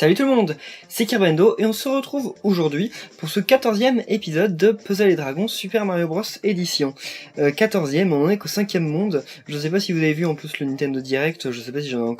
Salut tout le monde, c'est Kirbendo et on se retrouve aujourd'hui pour ce 14e épisode de Puzzle et Dragons Super Mario Bros édition. 14e, on en est qu'au 5e monde. Je sais pas si vous avez vu en plus le Nintendo Direct, je sais pas si j'en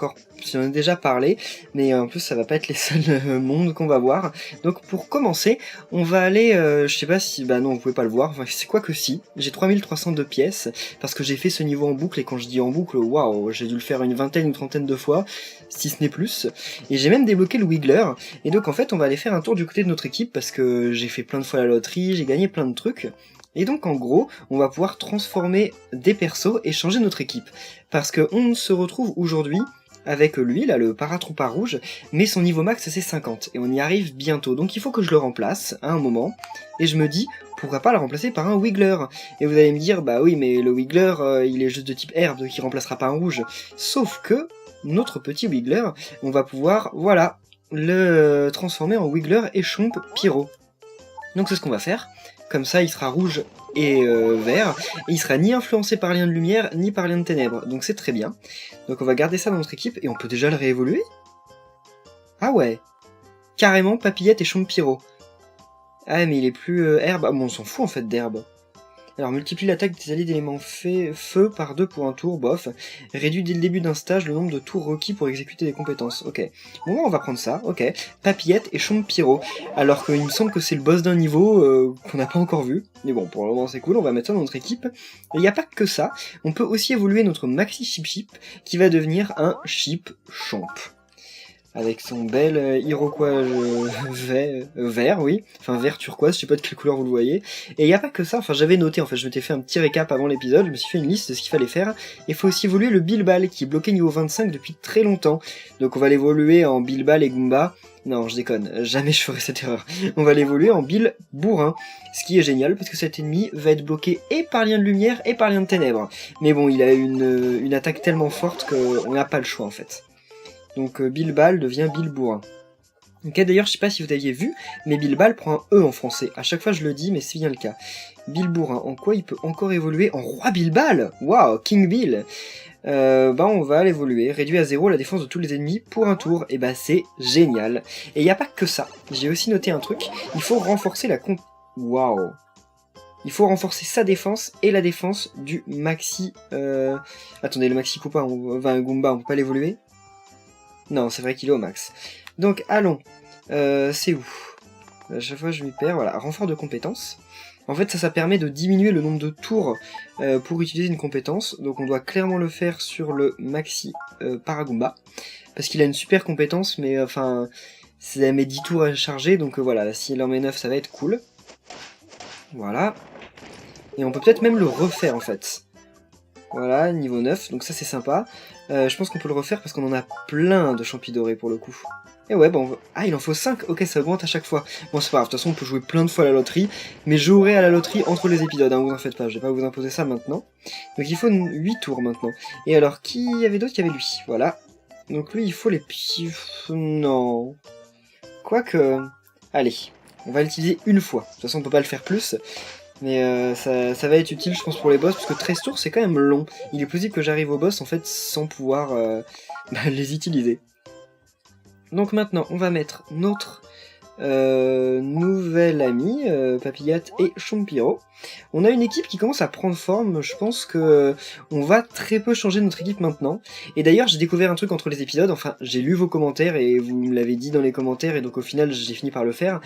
ai déjà parlé, mais en plus ça va pas être les seuls mondes qu'on va voir. Donc pour commencer, on va aller, je sais pas si, bah non vous pouvez pas le voir, enfin c'est quoi que si, j'ai 3302 pièces, parce que j'ai fait ce niveau en boucle, et quand je dis en boucle, waouh, j'ai dû le faire une vingtaine, une trentaine de fois, si ce n'est plus, et j'ai même débloqué le Wiggler, et donc en fait on va aller faire un tour du côté de notre équipe, parce que j'ai fait plein de fois la loterie, j'ai gagné plein de trucs, et donc en gros, on va pouvoir transformer des persos et changer notre équipe, parce qu'on se retrouve aujourd'hui avec lui, là, le Paratroopa rouge, mais son niveau max c'est 50, et on y arrive bientôt, donc il faut que je le remplace à un moment, et je me dis, pourquoi pas le remplacer par un Wiggler? Et vous allez me dire, bah oui, mais le Wiggler, il est juste de type herbe, donc il remplacera pas un rouge, sauf que, notre petit Wiggler, on va pouvoir, voilà, le transformer en Wiggler et Chomp Pyro. Donc c'est ce qu'on va faire, comme ça il sera rouge et vert, et il sera ni influencé par lien de lumière, ni par lien de ténèbres, donc c'est très bien. Donc on va garder ça dans notre équipe, et on peut déjà le réévoluer. Ah ouais, carrément Papillette et Chomp Pyro. Ah mais il est plus herbe, ah bon on s'en fout en fait d'herbe. Alors multiplie l'attaque des alliés d'éléments feu par 2 pour un tour, bof. Réduit dès le début d'un stage le nombre de tours requis pour exécuter des compétences, ok. Bon on va prendre ça, ok. Papillette et Chomp Pyro. Alors qu'il me semble que c'est le boss d'un niveau qu'on n'a pas encore vu. Mais bon, pour le moment c'est cool, on va mettre ça dans notre équipe. Et il n'y a pas que ça, on peut aussi évoluer notre Maxi Chip Chip, qui va devenir un Chip Chomp. Avec son bel Iroquois vert, oui, enfin vert turquoise, je sais pas de quelle couleur vous le voyez, et il n'y a pas que ça, enfin j'avais noté, en fait je m'étais fait un petit récap avant l'épisode, je me suis fait une liste de ce qu'il fallait faire, et il faut aussi évoluer le Bilbal, qui est bloqué niveau 25 depuis très longtemps, donc on va l'évoluer en Bilbal et Goomba, non je déconne, jamais je ferai cette erreur, on va l'évoluer en Bill Bourrin, ce qui est génial, parce que cet ennemi va être bloqué et par lien de lumière et par lien de ténèbres, mais bon il a une attaque tellement forte qu'on n'a pas le choix en fait. Donc Bilbal devient Bilbourrin. Ok, d'ailleurs, je sais pas si vous aviez vu, mais Bilbal prend un E en français. À chaque fois, je le dis, mais c'est bien le cas. Bilbourrin, en quoi il peut encore évoluer en Roi Bilbal? Waouh, King Bill. Bah, on va l'évoluer. Réduit à 0 la défense de tous les ennemis pour un tour. Et bah, c'est génial. Et il n'y a pas que ça. J'ai aussi noté un truc. Il faut renforcer la Waouh. Il faut renforcer sa défense et la défense du Maxi... Attendez, le Maxi Koopa, Goomba, on peut pas l'évoluer? Non, c'est vrai qu'il est au max. Donc, allons. C'est où? À chaque fois, je m'y perds. Voilà, renfort de compétences. En fait, ça permet de diminuer le nombre de tours pour utiliser une compétence. Donc, on doit clairement le faire sur le Maxi Paragoomba. Parce qu'il a une super compétence, mais enfin, ça met 10 tours à charger. Donc, voilà, s'il en met 9, ça va être cool. Voilà. Et on peut peut-être même le refaire, en fait. Voilà, niveau 9, donc ça c'est sympa. Je pense qu'on peut le refaire parce qu'on en a plein de champis dorés pour le coup. Et ouais, bon, ah il en faut 5, ok ça augmente à chaque fois. Bon c'est pas grave, de toute façon on peut jouer plein de fois à la loterie, mais je jouerai à la loterie entre les épisodes, hein, vous en faites pas, je vais pas vous imposer ça maintenant. Donc il faut 8 tours maintenant. Et alors, qui y avait d'autre? Il y avait lui, voilà. Donc lui il faut les petits... Non... Quoique... Allez, on va l'utiliser une fois, de toute façon on peut pas le faire plus. Mais ça va être utile je pense pour les boss, parce que 13 tours c'est quand même long. Il est possible que j'arrive au boss en fait sans pouvoir les utiliser. Donc maintenant on va mettre notre nouvel ami, Papillette et Chomp Pyro. On a une équipe qui commence à prendre forme, je pense que on va très peu changer notre équipe maintenant. Et d'ailleurs j'ai découvert un truc entre les épisodes, enfin j'ai lu vos commentaires et vous me l'avez dit dans les commentaires et donc au final j'ai fini par le faire.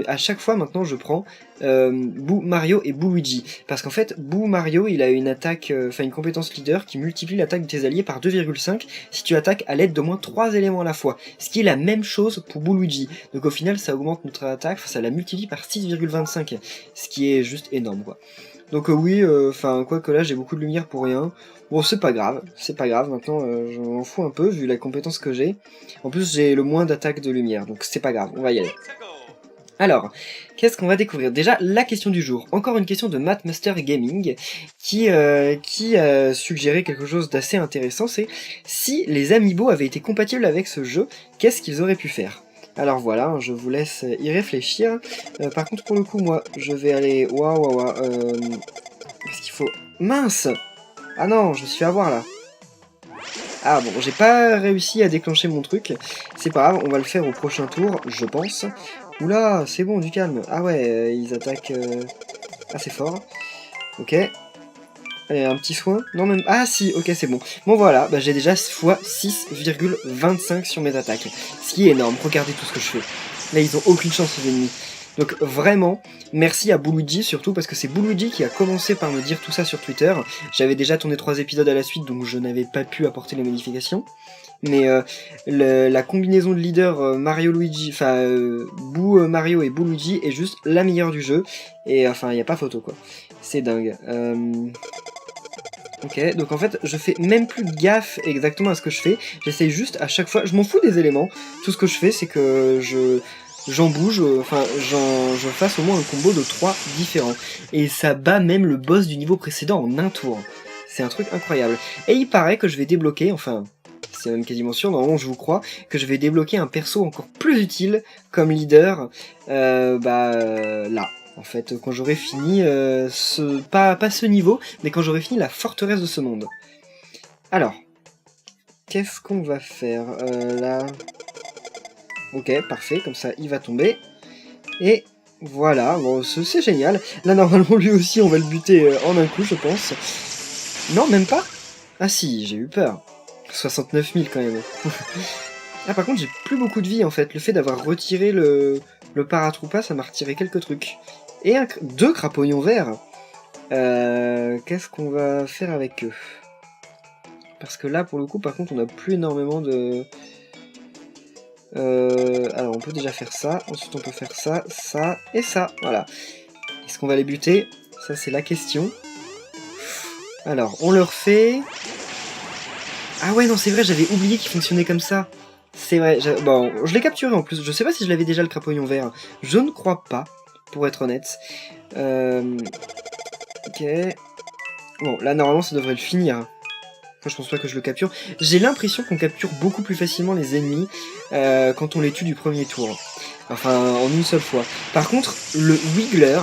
À chaque fois maintenant je prends Boo Mario et Boo Luigi, parce qu'en fait Boo Mario il a une attaque, une compétence leader qui multiplie l'attaque de tes alliés par 2,5 si tu attaques à l'aide d'au moins 3 éléments à la fois, ce qui est la même chose pour Boo Luigi. Donc au final ça augmente notre attaque, ça la multiplie par 6,25, ce qui est juste énorme quoi. Donc oui, quoique là j'ai beaucoup de lumière pour rien. Bon c'est pas grave, maintenant je m'en fous un peu vu la compétence que j'ai. En plus j'ai le moins d'attaque de lumière, donc c'est pas grave, on va y aller. Alors, qu'est-ce qu'on va découvrir? Déjà, la question du jour. Encore une question de Mathmaster Gaming qui a suggéré quelque chose d'assez intéressant, c'est si les amiibo avaient été compatibles avec ce jeu, qu'est-ce qu'ils auraient pu faire? Alors voilà, je vous laisse y réfléchir. Par contre, pour le coup, moi, je vais aller... Qu'est-ce qu'il faut? Mince! Ah non, je me suis fait avoir là. Ah bon, j'ai pas réussi à déclencher mon truc. C'est pas grave, on va le faire au prochain tour, je pense. Oula, c'est bon, du calme. Ah ouais, ils attaquent assez fort. Ok. Allez, un petit soin. Non, même... Ah si, ok, c'est bon. Bon, voilà, bah, j'ai déjà fois 6,25 sur mes attaques. Ce qui est énorme, regardez tout ce que je fais. Là, ils ont aucune chance, les ennemis. Donc vraiment, merci à Bouluigi surtout, parce que c'est Bouluigi qui a commencé par me dire tout ça sur Twitter. J'avais déjà tourné 3 épisodes à la suite, donc je n'avais pas pu apporter les modifications. Mais la combinaison de leaders Mario-Luigi, enfin Boo Mario et Boo Luigi est juste la meilleure du jeu. Et enfin, il n'y a pas photo quoi. C'est dingue. Ok, donc en fait, je fais même plus gaffe exactement à ce que je fais. J'essaye juste à chaque fois, je m'en fous des éléments. Tout ce que je fais, c'est que j'en bouge, enfin je fasse au moins un combo de 3 différents. Et ça bat même le boss du niveau précédent en un tour. C'est un truc incroyable. Et il paraît que je vais débloquer, enfin, c'est même quasiment sûr, normalement je vous crois, que je vais débloquer un perso encore plus utile comme leader, là. En fait, quand j'aurai fini, pas ce niveau, mais quand j'aurai fini la forteresse de ce monde. Alors, qu'est-ce qu'on va faire là? Ok, parfait, comme ça il va tomber. Et voilà, bon, c'est génial. Là, normalement, lui aussi, on va le buter en un coup, je pense. Non, même pas? Ah si, j'ai eu peur. 69 000 quand même. Ah, par contre, j'ai plus beaucoup de vie, en fait. Le fait d'avoir retiré le paratroopa, ça m'a retiré quelques trucs. Et 2 crapagnons verts. Qu'est-ce qu'on va faire avec eux? Parce que là, pour le coup, par contre, on n'a plus énormément de... alors, on peut déjà faire ça. Ensuite, on peut faire ça, ça et ça. Voilà. Est-ce qu'on va les buter? Ça, c'est la question. Alors, on leur fait... Ah ouais, non, c'est vrai, j'avais oublié qu'il fonctionnait comme ça. C'est vrai, bon, je l'ai capturé en plus. Je sais pas si je l'avais déjà le crapognon vert. Je ne crois pas, pour être honnête. Ok. Bon, là, normalement, ça devrait le finir. Enfin, je pense pas que je le capture. J'ai l'impression qu'on capture beaucoup plus facilement les ennemis quand on les tue du premier tour. Enfin, en une seule fois. Par contre, le Wiggler,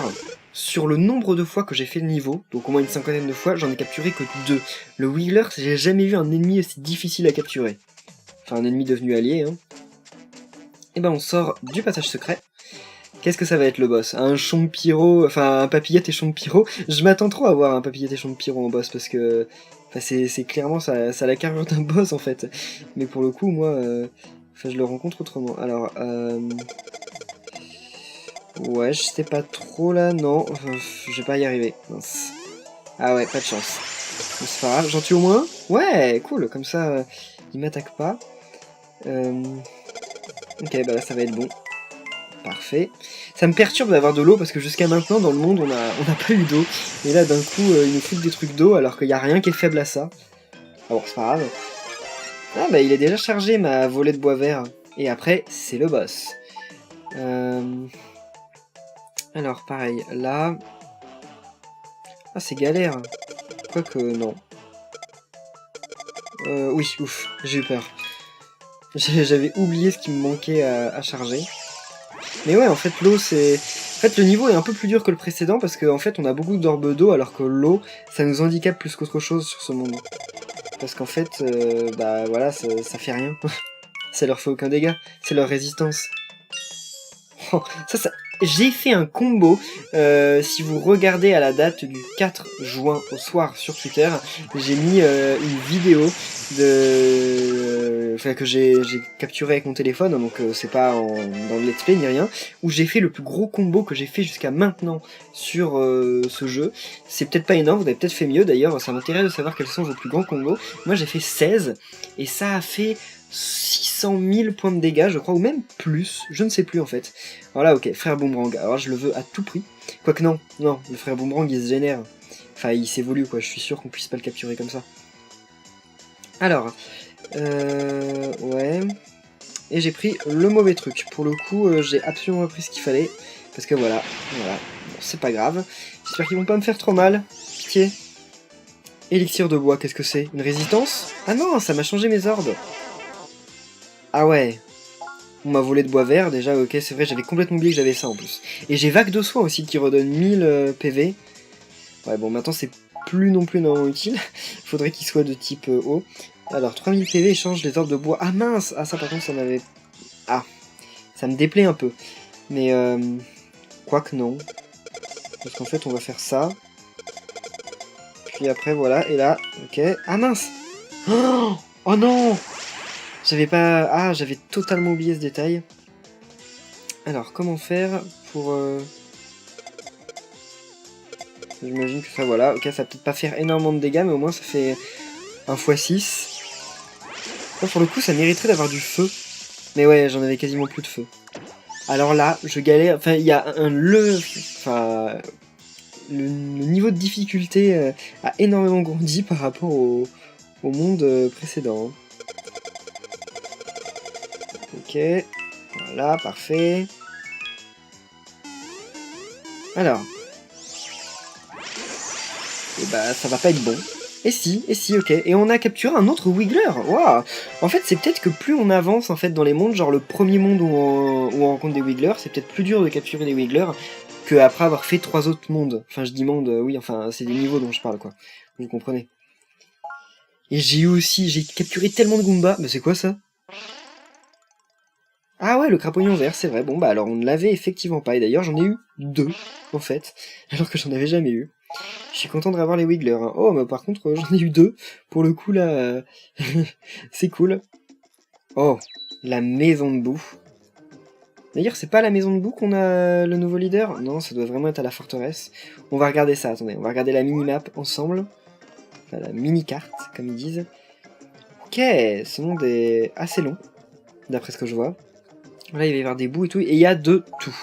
sur le nombre de fois que j'ai fait le niveau, donc au moins une 50aine de fois, j'en ai capturé que 2. Le Wiggler, j'ai jamais vu un ennemi aussi difficile à capturer. Enfin, un ennemi devenu allié, hein. Et ben, on sort du passage secret. Qu'est-ce que ça va être le boss? Un Chompiro, enfin un Papillette et Chompiro. Je m'attends trop à voir un Papillette et Chompiro en boss parce que enfin, c'est clairement ça a la carrure d'un boss en fait. Mais pour le coup, moi, enfin, je le rencontre autrement. Alors, ouais, je sais pas trop là, non, je vais pas y arriver. Mince. Ah ouais, pas de chance. C'est pas grave, j'en tue au moins. Ouais, cool, comme ça, il m'attaque pas. Ok, bah là ça va être bon. Parfait. Ça me perturbe d'avoir de l'eau parce que jusqu'à maintenant dans le monde on a pas eu d'eau. Et là d'un coup ils nous foutent des trucs d'eau alors qu'il n'y a rien qui est faible à ça. Ah bon, c'est pas grave. Ah bah il est déjà chargé ma volée de bois vert. Et après c'est le boss. Alors pareil, là... Ah c'est galère. Quoique non. Oui, ouf, j'ai eu peur. J'avais oublié ce qui me manquait à charger. Mais ouais, en fait, l'eau, c'est... En fait, le niveau est un peu plus dur que le précédent parce qu'en fait, on a beaucoup d'orbes d'eau alors que l'eau, ça nous handicape plus qu'autre chose sur ce monde. Parce qu'en fait, bah voilà, ça fait rien. Ça leur fait aucun dégât. C'est leur résistance. Oh, ça... J'ai fait un combo, si vous regardez à la date du 4 juin au soir sur Twitter, j'ai mis une vidéo de... Enfin, que j'ai capturé avec mon téléphone, donc c'est pas dans le let's play ni rien, où j'ai fait le plus gros combo que j'ai fait jusqu'à maintenant sur ce jeu. C'est peut-être pas énorme, vous avez peut-être fait mieux d'ailleurs, ça m'intéresse de savoir quels sont vos plus grands combos. Moi j'ai fait 16, et ça a fait 600 000 points de dégâts, je crois, ou même plus, je ne sais plus en fait. Voilà, ok, frère Boomerang, alors je le veux à tout prix. Quoique non, le frère Boomerang il se génère. Enfin, il s'évolue quoi, je suis sûr qu'on puisse pas le capturer comme ça. Alors, ouais... Et j'ai pris le mauvais truc. Pour le coup, j'ai absolument pas pris ce qu'il fallait. Parce que voilà. Bon, c'est pas grave. J'espère qu'ils vont pas me faire trop mal. Pitié. Élixir de bois, qu'est-ce que c'est? Une résistance? Ah non, ça m'a changé mes ordres. Ah ouais. On m'a volé de bois vert, déjà, ok, c'est vrai, j'avais complètement oublié que j'avais ça en plus. Et j'ai vague de soie aussi qui redonne 1000 PV. Ouais, bon, maintenant c'est plus non plus normalement utile. Faudrait qu'il soit de type eau. Alors, 3000 PV échange les ordres de bois. Ah mince! Ah ça par contre, ça m'avait Ah, ça me déplaît un peu. Mais, quoique non. Parce qu'en fait, on va faire ça. Puis après, voilà, et là, ok. Ah mince! Oh non! J'avais pas... Ah, j'avais totalement oublié ce détail. Alors, comment faire pour... J'imagine que ça, voilà. Ok, ça va peut-être pas faire énormément de dégâts, mais au moins ça fait un x6. Là, pour le coup, ça mériterait d'avoir du feu. Mais ouais, j'en avais quasiment plus de feu. Alors là, je galère... Enfin, il y a Enfin... Le niveau de difficulté a énormément grandi par rapport au monde précédent. Ok, voilà, parfait. Alors. Et bah ça va pas être bon. Et si, ok. Et on a capturé un autre Wiggler. Waouh. En fait, c'est peut-être que plus on avance en fait dans les mondes, genre le premier monde où on rencontre des Wigglers, c'est peut-être plus dur de capturer des Wigglers qu'après avoir fait 3 autres mondes. Enfin, je dis monde, oui, enfin, c'est des niveaux dont je parle, quoi. Vous comprenez. Et j'ai capturé tellement de Goombas. Mais c'est quoi ça? Ah ouais, le crapognon vert, c'est vrai. Bon, bah alors on ne l'avait effectivement pas. Et d'ailleurs, j'en ai eu 2, en fait. Alors que j'en avais jamais eu. Je suis content de revoir les Wigglers. Hein. Oh, mais par contre, j'en ai eu 2. Pour le coup, là, c'est cool. Oh, la maison de boue. D'ailleurs, c'est pas à la maison de boue qu'on a le nouveau leader? Non, ça doit vraiment être à la forteresse. On va regarder ça, attendez. On va regarder la mini-map ensemble. Enfin, la mini-carte, comme ils disent. Ok, ce monde est assez long, d'après ce que je vois. Là, il va y avoir des bouts et tout, et il y a de tout.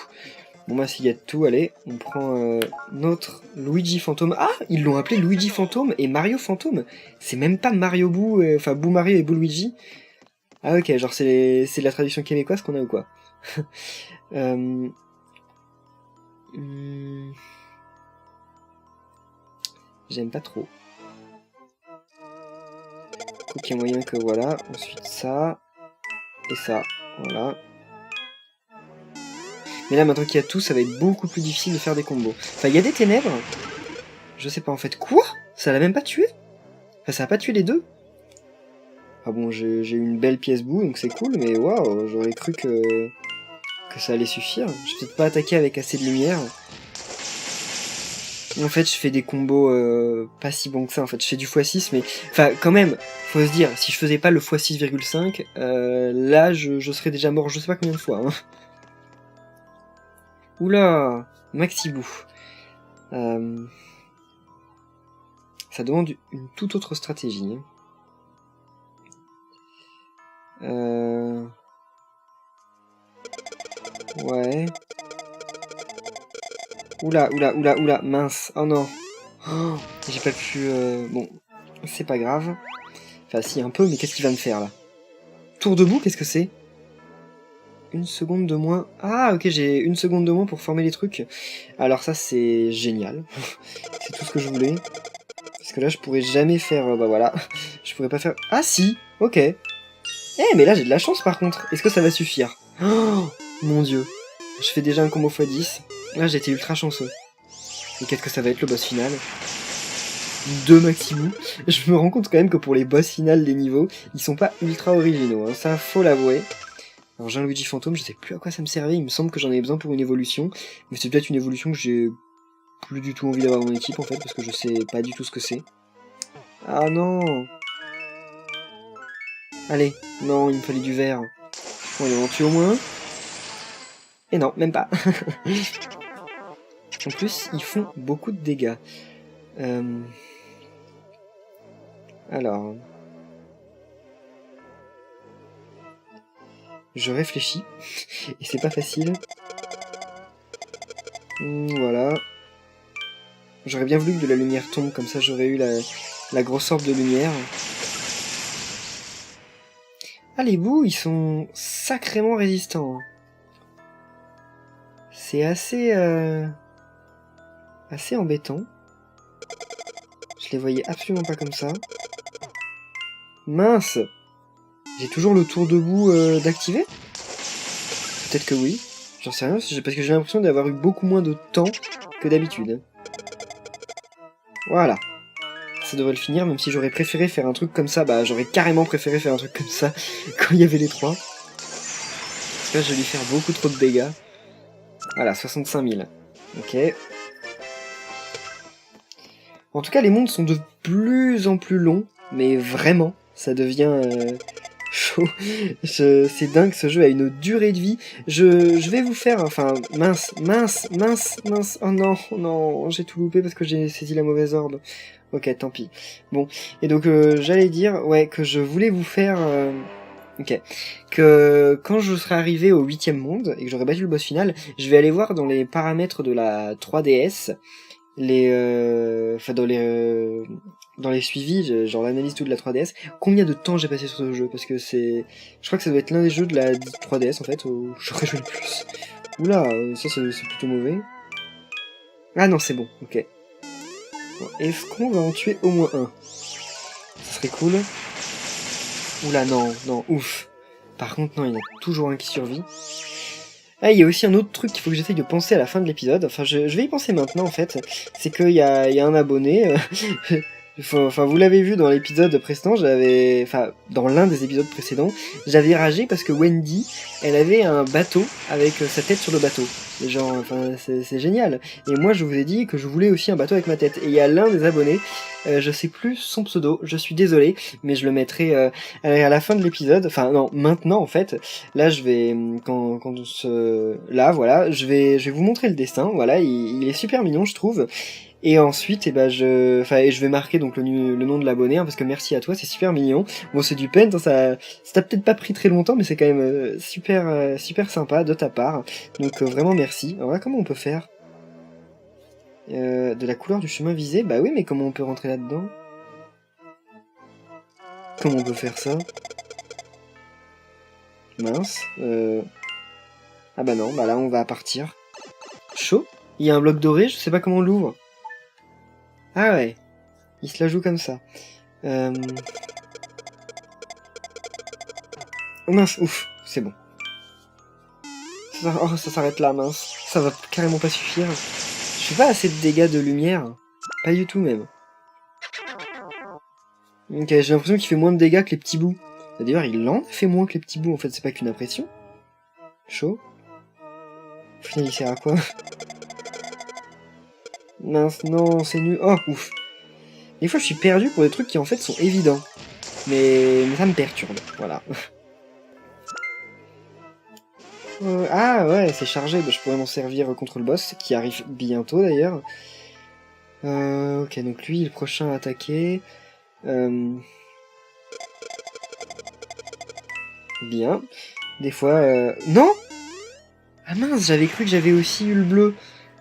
Bon bah s'il y a de tout, allez, on prend notre Luigi Fantôme. Ah, ils l'ont appelé Luigi Fantôme et Mario Fantôme. C'est même pas Mario Boo, enfin Boo Mario et Boo Luigi. Ah ok, genre c'est de la traduction québécoise qu'on a ou quoi? J'aime pas trop. Donc il y a moyen que voilà, ensuite ça, et ça, voilà. Mais là, maintenant qu'il y a tout, ça va être beaucoup plus difficile de faire des combos. Enfin, il y a des ténèbres. Je sais pas, en fait. Quoi? Ça l'a même pas tué? Enfin, ça a pas tué les deux? Ah bon, j'ai eu une belle pièce boue, donc c'est cool, mais waouh, j'aurais cru que ça allait suffire. Je vais peut-être pas attaquer avec assez de lumière. En fait, je fais des combos pas si bons que ça, en fait. Je fais du x6, mais... Enfin, quand même, faut se dire, si je faisais pas le x6,5, là, je serais déjà mort je sais pas combien de fois. Hein. Oula, Maxibou. Ça demande une toute autre stratégie. Ouais. Oula, mince. Oh non. Oh, j'ai pas pu... Bon, c'est pas grave. Enfin, si, un peu, mais qu'est-ce qu'il va me faire, là? Tour debout, qu'est-ce que c'est? 1 seconde de moins. Ah, ok, j'ai 1 seconde de moins pour former les trucs. Alors ça, c'est génial. C'est tout ce que je voulais. Parce que là, je pourrais jamais faire... bah voilà. Je pourrais pas faire... Ah si, ok. Eh, mais là, j'ai de la chance, par contre. Est-ce que ça va suffire? Oh, mon dieu. Je fais déjà un combo x10. Là, j'ai été ultra chanceux. Et qu'est-ce que ça va être, le boss final? 2 Maximum. Je me rends compte quand même que pour les boss finales des niveaux, ils sont pas ultra originaux. Hein. Ça, faut l'avouer. Alors j'ai un Luigi Fantôme, je sais plus à quoi ça me servait, il me semble que j'en avais besoin pour une évolution, mais c'est peut-être une évolution que j'ai plus du tout envie d'avoir dans mon équipe en fait, parce que je sais pas du tout ce que c'est. Ah non. Allez, non, il me fallait du vert. Bon, il en tue au moins. Et non, même pas. En plus, ils font beaucoup de dégâts. Alors... Je réfléchis, et c'est pas facile. Voilà. J'aurais bien voulu que de la lumière tombe, comme ça j'aurais eu la grosse orbe de lumière. Ah, les bouts, ils sont sacrément résistants. C'est assez embêtant. Je les voyais absolument pas comme ça. Mince! J'ai toujours le tour debout d'activer? Peut-être que oui. J'en sais rien, parce que j'ai l'impression d'avoir eu beaucoup moins de temps que d'habitude. Voilà. Ça devrait le finir, même si j'aurais préféré faire un truc comme ça. Bah, j'aurais carrément préféré faire un truc comme ça quand il y avait les 3. Là, je vais lui faire beaucoup trop de dégâts. Voilà, 65 000. Ok. En tout cas, les mondes sont de plus en plus longs, mais vraiment, ça devient chaud. C'est dingue, ce jeu a une durée de vie. Je vais vous faire, enfin, mince. Oh non, non, j'ai tout loupé parce que j'ai saisi la mauvaise ordre. Ok, tant pis. Bon, et donc j'allais dire, ouais, que je voulais vous faire... Ok. Que quand je serai arrivé au 8e monde et que j'aurai battu le boss final, je vais aller voir dans les paramètres de la 3DS, dans les suivis, genre l'analyse tout de la 3DS, combien de temps j'ai passé sur ce jeu, parce que je crois que ça doit être l'un des jeux de la 3DS en fait, où j'aurais joué le plus. Oula, ça c'est plutôt mauvais. Ah non, c'est bon, ok. Bon, est-ce qu'on va en tuer au moins un? Ça serait cool. Oula, non, ouf. Par contre, non, il y en a toujours un qui survit. Ah, il y a aussi un autre truc qu'il faut que j'essaye de penser à la fin de l'épisode. Enfin, je vais y penser maintenant, en fait. C'est qu'il y a un abonné. Enfin, vous l'avez vu dans l'épisode précédent, dans l'un des épisodes précédents, j'avais ragé parce que Wendy, elle avait un bateau avec sa tête sur le bateau. Et genre, enfin, c'est génial. Et moi, je vous ai dit que je voulais aussi un bateau avec ma tête. Et il y a l'un des abonnés, je sais plus son pseudo, je suis désolé, mais je le mettrai à la fin de l'épisode. Enfin, non, maintenant, en fait. Là, je vais, là, voilà, je vais vous montrer le dessin. Voilà, il est super mignon, je trouve. Et ensuite, je vais marquer donc le nom de l'abonné, hein, parce que merci à toi, c'est super mignon. Bon, c'est du paint, hein, ça t'a peut-être pas pris très longtemps, mais c'est quand même super sympa de ta part. Donc vraiment merci. Alors là, comment on peut faire de la couleur du chemin visé? Bah oui, mais comment on peut rentrer là-dedans? Comment on peut faire ça? Mince. Ah bah non, bah là on va partir. Chaud. Il y a un bloc doré, je sais pas comment on l'ouvre. Ah ouais, il se la joue comme ça. Oh mince, ouf, c'est bon. Ça s'arrête là, mince. Ça va carrément pas suffire. Je fais pas assez de dégâts de lumière. Pas du tout même. Ok, j'ai l'impression qu'il fait moins de dégâts que les petits bouts. D'ailleurs, il en fait moins que les petits bouts, en fait, c'est pas qu'une impression. Chaud. Au final, il sert à quoi? Mince, non, c'est nul. Oh, ouf. Des fois, je suis perdu pour des trucs qui, en fait, sont évidents. Mais ça me perturbe, voilà. Ah ouais, c'est chargé, bah, je pourrais m'en servir contre le boss, qui arrive bientôt d'ailleurs. Ok, donc lui, le prochain à attaquer. Bien. Des fois... Non! Ah mince, j'avais cru que j'avais aussi eu le bleu.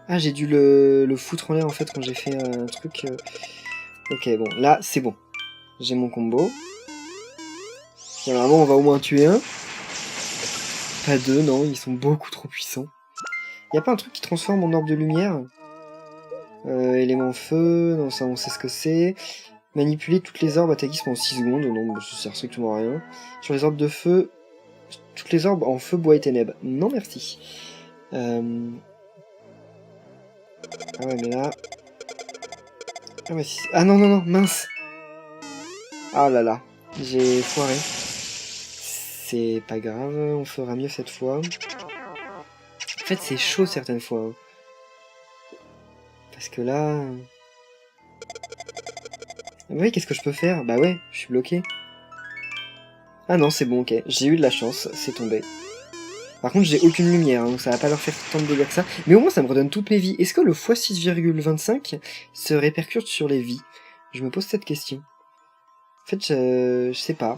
Ah, j'ai dû le foutre en l'air en fait quand j'ai fait un truc... Ok, bon, là, c'est bon. J'ai mon combo. Généralement, on va au moins tuer un. Pas deux, non, ils sont beaucoup trop puissants. Y a pas un truc qui transforme en orbe de lumière? Élément feu, non, ça on sait ce que c'est. Manipuler toutes les orbes attaquées pendant 6 secondes, non, ça sert strictement à rien. Sur les orbes de feu, toutes les orbes en feu, bois et ténèbres. Non merci. Ah ouais, mais là... Ah, ouais, ah non, mince. Ah là là, j'ai foiré. C'est pas grave, on fera mieux cette fois. En fait, c'est chaud certaines fois. Hein. Parce que là... Ah oui, qu'est-ce que je peux faire? Bah ouais, je suis bloqué. Ah non, c'est bon, ok. J'ai eu de la chance, c'est tombé. Par contre, j'ai aucune lumière, hein, donc ça va pas leur faire tant de dégâts que ça. Mais au moins, ça me redonne toutes mes vies. Est-ce que le x6,25 se répercute sur les vies? Je me pose cette question. En fait, je sais pas.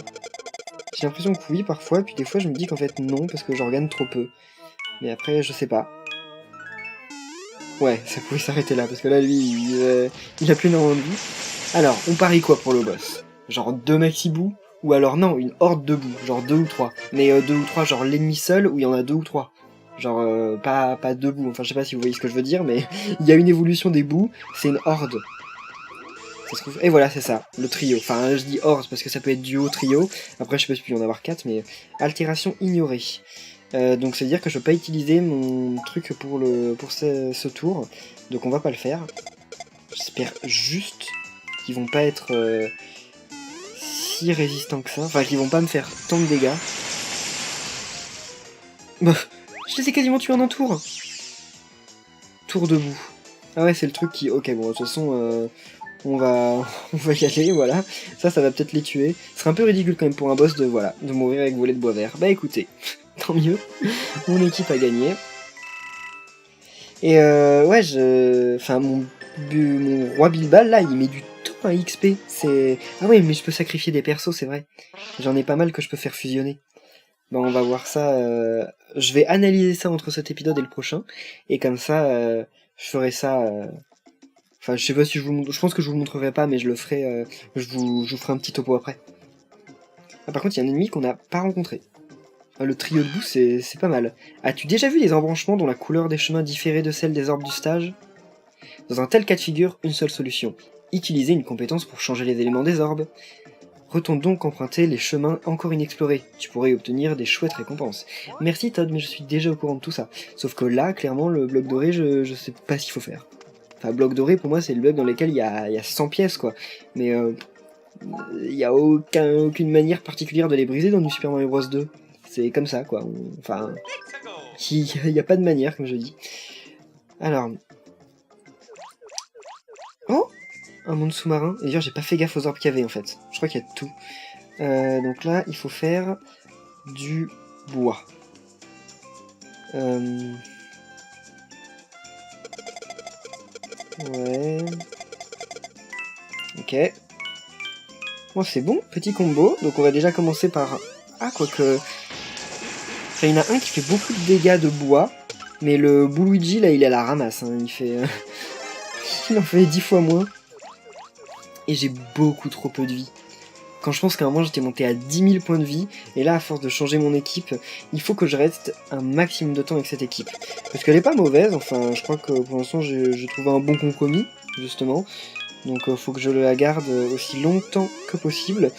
J'ai l'impression que oui, parfois, puis des fois, je me dis qu'en fait, non, parce que j'en gagne trop peu. Mais après, je sais pas. Ouais, ça pouvait s'arrêter là, parce que là, lui, il a plus énormément de vie. Alors, on parie quoi pour le boss? Genre 2 maxi-bouts? Ou alors non, une horde de bouts, genre 2 ou 3. Mais 2 ou 3, genre l'ennemi seul, ou il y en a 2 ou 3. Genre pas 2 bouts, enfin je sais pas si vous voyez ce que je veux dire, mais il y a une évolution des bouts, c'est une horde. Ça se trouve... Et voilà, c'est ça, le trio. Enfin, je dis horde parce que ça peut être duo, trio. Après, je sais pas si il peut y en avoir 4, mais... Altération ignorée. Donc ça veut dire que je peux pas utiliser mon truc pour ce tour. Donc on va pas le faire. J'espère juste qu'ils vont pas être... si résistants que ça, enfin qu'ils vont pas me faire tant de dégâts. Bah, je les ai quasiment tués en un tour. Tour debout. Ah ouais, c'est le truc qui... Ok, bon, de toute façon, on va y aller, voilà. Ça va peut-être les tuer. Ce serait un peu ridicule quand même pour un boss de, voilà, de mourir avec volet de bois vert. Bah écoutez, tant mieux. Mon équipe a gagné. Et ouais, enfin, mon roi Bilbal, là, il met du temps à XP. C'est... Ah ouais, mais je peux sacrifier des persos, c'est vrai. J'en ai pas mal que je peux faire fusionner. Bah on va voir ça. Je vais analyser ça entre cet épisode et le prochain. Et comme ça, je ferai ça... Enfin, je sais pas si je vous montre... Je pense que je vous montrerai pas, mais je le ferai... je vous ferai un petit topo après. Ah, par contre, il y a un ennemi qu'on n'a pas rencontré. Le trio de boue, c'est pas mal. As-tu déjà vu les embranchements dont la couleur des chemins différait de celle des orbes du stage? Dans un tel cas de figure, une seule solution. Utiliser une compétence pour changer les éléments des orbes. Retourne donc emprunter les chemins encore inexplorés. Tu pourrais y obtenir des chouettes récompenses. Merci Todd, mais je suis déjà au courant de tout ça. Sauf que là, clairement, le bloc doré, je sais pas ce qu'il faut faire. Enfin, bloc doré, pour moi, c'est le bloc dans lequel il y a 100 pièces, quoi. Mais il y a aucune manière particulière de les briser dans du Super Mario Bros 2. C'est comme ça, quoi. Enfin, il n'y a pas de manière, comme je dis. Alors... Oh, un monde sous-marin. Et d'ailleurs, j'ai pas fait gaffe aux orbes qu'il y avait, en fait. Je crois qu'il y a tout. Donc là, il faut faire du bois. Ouais. Ok. Bon, c'est bon, petit combo. Donc on va déjà commencer par... Ah, quoique... Enfin, il y en a un qui fait beaucoup de dégâts de bois. Mais le Bouluigi, là, il est à la ramasse. Hein. Il fait... il en fait 10 fois moins. Et j'ai beaucoup trop peu de vie. Quand je pense qu'à un moment j'étais monté à 10 000 points de vie, et là à force de changer mon équipe, il faut que je reste un maximum de temps avec cette équipe. Parce qu'elle est pas mauvaise, enfin je crois que pour l'instant j'ai trouvé un bon compromis, justement. Donc faut que je la garde aussi longtemps que possible.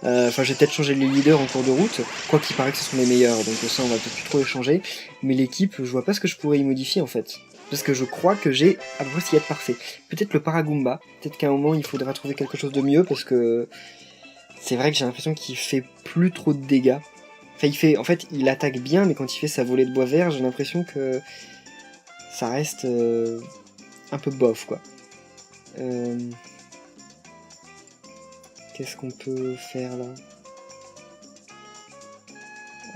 Enfin j'ai peut-être changé les leaders en cours de route, quoi qu'il paraît que ce sont les meilleurs, donc ça on va peut-être plus trop les changer. Mais l'équipe, je vois pas ce que je pourrais y modifier en fait. Parce que je crois que j'ai à peu près ce qu'il y a de parfait. Peut-être le Paragoomba, peut-être qu'à un moment il faudra trouver quelque chose de mieux, parce que... C'est vrai que j'ai l'impression qu'il fait plus trop de dégâts. Enfin, en fait, il attaque bien, mais quand il fait sa volée de bois vert, j'ai l'impression que ça reste un peu bof, quoi. Qu'est-ce qu'on peut faire, là?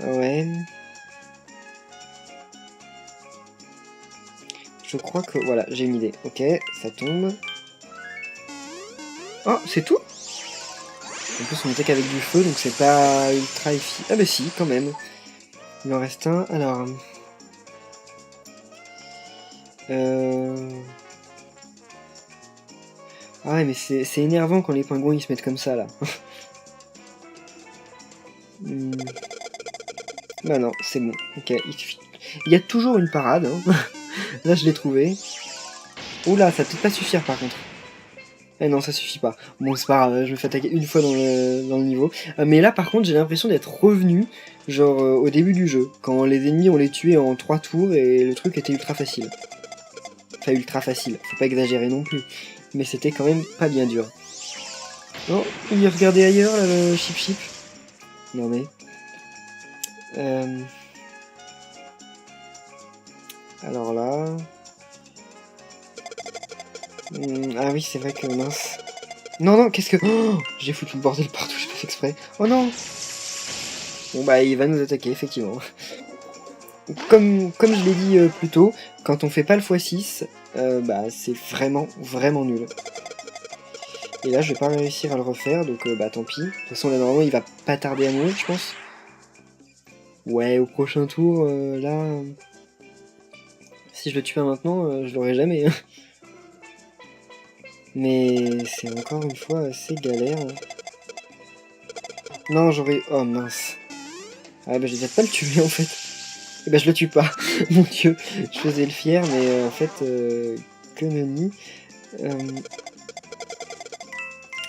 Ouais. Je crois que... Voilà, j'ai une idée. Ok, ça tombe. Oh, c'est tout? En plus, on attaque avec du feu, donc c'est pas ultra efficace. Ah bah si, quand même. Il en reste un. Alors... Ah ouais, mais c'est énervant quand les pingouins ils se mettent comme ça, là. Bah non, c'est bon. Ok, il suffit. Il y a toujours une parade. Hein. Là, je l'ai trouvé. Oula, ça va peut-être pas suffire, par contre. Eh non, ça suffit pas. Bon, c'est pas grave, je me fais attaquer une fois dans le niveau. Mais là, par contre, j'ai l'impression d'être revenu, genre, au début du jeu. Quand les ennemis, on les tuait en 3 tours et le truc était ultra facile. Enfin, ultra facile. Faut pas exagérer non plus. Mais c'était quand même pas bien dur. Oh, il est regardé ailleurs, là, le chip. Non mais... Alors là... Ah oui, c'est vrai que mince. Non, qu'est-ce que... Oh, j'ai foutu le bordel partout, j'ai pas fait exprès. Oh non. Bon bah, il va nous attaquer, effectivement. Comme je l'ai dit plus tôt, quand on fait pas le x6, bah c'est vraiment nul. Et là, je vais pas réussir à le refaire, donc bah tant pis. De toute façon, là, normalement, il va pas tarder à mourir, je pense. Ouais, au prochain tour, là... Si je le tue pas maintenant, je l'aurai jamais. Mais c'est encore une fois assez galère. Non, j'aurais... Oh mince. Ah bah j'ai déjà pas le tuer en fait. Et bah je le tue pas. Mon dieu, je faisais le fier, mais en fait... que nenni.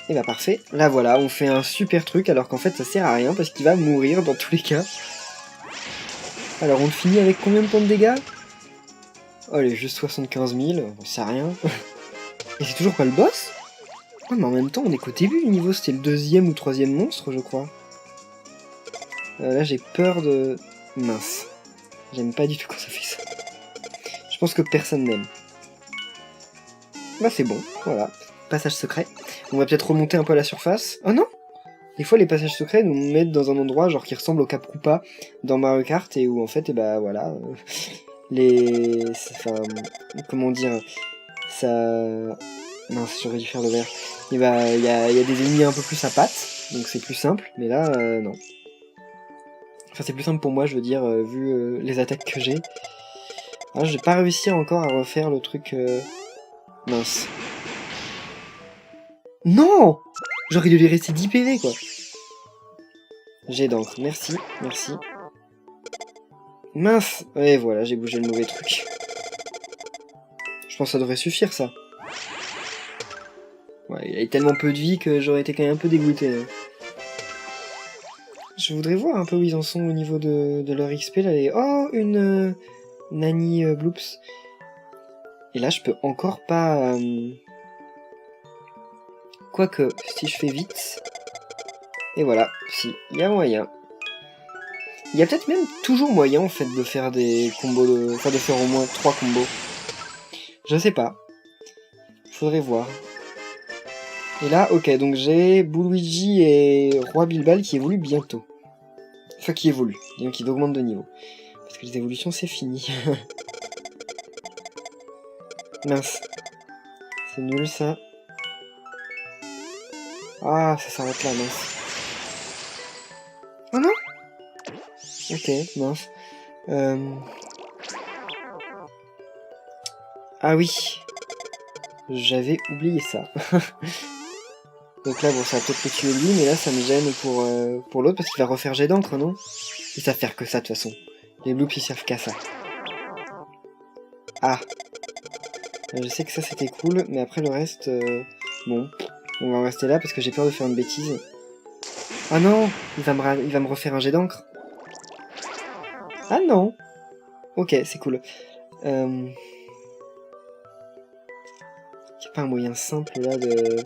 Et bah parfait. Là voilà, on fait un super truc alors qu'en fait ça sert à rien parce qu'il va mourir dans tous les cas. Alors on finit avec combien de points de dégâts? Oh, elle est juste 75 000, c'est rien. Et c'est toujours pas le boss? Ouais, mais en même temps, on est qu'au début du niveau, c'était le 2e ou 3e monstre, je crois. Là, j'ai peur de... Mince. J'aime pas du tout quand ça fait ça. Je pense que personne n'aime. Bah c'est bon, voilà. Passage secret. On va peut-être remonter un peu à la surface. Oh non! Des fois les passages secrets nous mettent dans un endroit genre qui ressemble au Cap Koopa dans Mario Kart et où en fait, et bah voilà, enfin, comment dire, ça... Mince, j'aurais dû faire le vert. Et bah il y a des ennemis un peu plus à pattes, donc c'est plus simple, mais là, non. Enfin c'est plus simple pour moi, je veux dire, vu les attaques que j'ai. Ah, j'ai pas réussi encore à refaire le truc... Mince. Non! J'aurais dû lui rester 10 PV, quoi. J'ai d'encre, merci, merci. Mince! Et voilà, j'ai bougé le mauvais truc. Je pense que ça devrait suffire, ça. Ouais, il avait tellement peu de vie que j'aurais été quand même un peu dégoûté. Là. Je voudrais voir un peu où ils en sont au niveau de leur XP, là. Oh, une Nani Bloops. Et là, je peux encore pas... Quoique, si je fais vite... Et voilà, si, il y a moyen. Il y a peut-être même toujours moyen, en fait, de faire des combos Enfin, de faire au moins 3 combos. Je sais pas. Faudrait voir. Et là, ok, donc j'ai Bouluigi et Roi Bilbal qui évoluent bientôt. Enfin, qui évoluent, disons qu'ils augmentent de niveau. Parce que les évolutions, c'est fini. Mince. C'est nul, ça. Ah, ça s'arrête là, mince. Oh non! Ok, mince. Ah oui. J'avais oublié ça. Donc là, bon, ça va peut-être le tuer lui, mais là, ça me gêne pour l'autre, parce qu'il va refaire jet d'encre, non? Ils savent faire que ça, de toute façon. Les bloops, ils servent qu'à ça. Ah. Je sais que ça, c'était cool, mais après, le reste... Bon, on va en rester là, parce que j'ai peur de faire une bêtise. Ah non! Il va me refaire un jet d'encre. Ah non! Ok, c'est cool. Y a pas un moyen simple, là, de...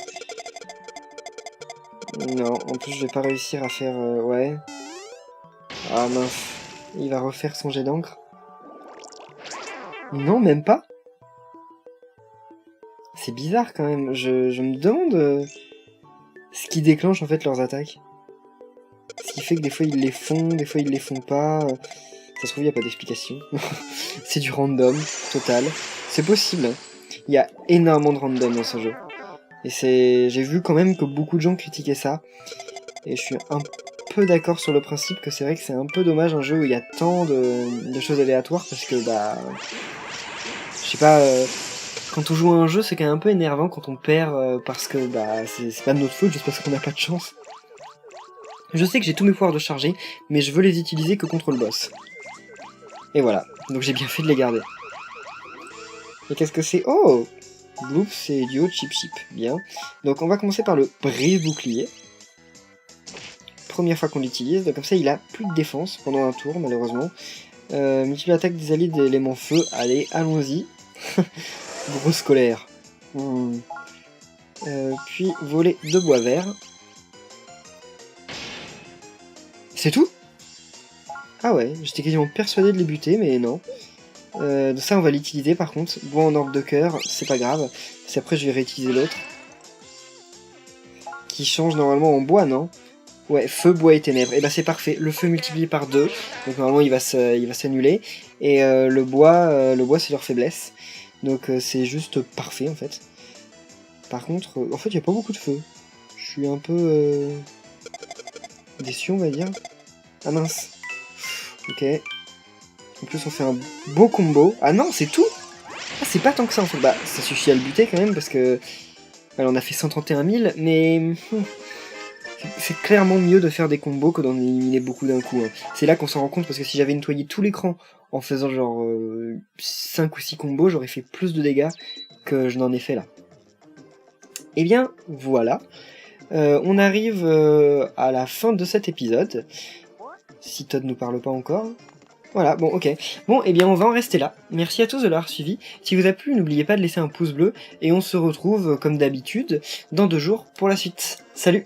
Non, en plus, je vais pas réussir à faire... ouais. Ah mince. Il va refaire son jet d'encre. Non, même pas. C'est bizarre, quand même. Je me demande... ce qui déclenche, en fait, leurs attaques. Ce qui fait que des fois, ils les font, des fois, ils les font pas. Ça se trouve, il n'y a pas d'explication. C'est du random, total. C'est possible. Il y a énormément de random dans ce jeu. Et j'ai vu quand même que beaucoup de gens critiquaient ça. Et je suis un peu d'accord sur le principe que c'est vrai que c'est un peu dommage un jeu où il y a tant de choses aléatoires parce que, bah... Je sais pas... quand on joue à un jeu, c'est quand même un peu énervant quand on perd parce que, bah, c'est pas de notre faute, juste parce qu'on n'a pas de chance. Je sais que j'ai tous mes pouvoirs de charger, mais je veux les utiliser que contre le boss. Et voilà. Donc j'ai bien fait de les garder. Et qu'est-ce que c'est? Oh! Bloop, c'est duo chip chip. Bien. Donc on va commencer par le brise-bouclier. Première fois qu'on l'utilise. Donc comme ça, il a plus de défense pendant un tour, malheureusement. Multiplie l'attaque des alliés d'éléments feu. Allez, allons-y. Grosse colère. Puis voler de bois vert. C'est tout? Ah ouais, j'étais quasiment persuadé de les buter, mais non. Ça, on va l'utiliser par contre. Bois en orbe de cœur, c'est pas grave. Parce qu'après, je vais réutiliser l'autre. Qui change normalement en bois, non? Ouais, feu, bois et ténèbres. Et bah c'est parfait. Le feu multiplié par 2. Donc normalement, il va s'annuler. Et le bois, c'est leur faiblesse. Donc c'est juste parfait, en fait. Par contre, en fait, il n'y a pas beaucoup de feu. Je suis un peu déçu, on va dire. Ah mince. Ok. En plus, on fait un beau combo. Ah non, c'est tout? Ah, c'est pas tant que ça, en fait. Bah, ça suffit à le buter, quand même, parce que... Alors, on a fait 131 000, mais... c'est clairement mieux de faire des combos que d'en éliminer beaucoup d'un coup. Hein. C'est là qu'on s'en rend compte, parce que si j'avais nettoyé tout l'écran en faisant genre 5 ou 6 combos, j'aurais fait plus de dégâts que je n'en ai fait là. Et bien, voilà. On arrive à la fin de cet épisode. Si Todd nous parle pas encore. Voilà, bon, ok. Bon, eh bien, on va en rester là. Merci à tous de l'avoir suivi. Si vous a plu, n'oubliez pas de laisser un pouce bleu. Et on se retrouve, comme d'habitude, dans 2 jours pour la suite. Salut!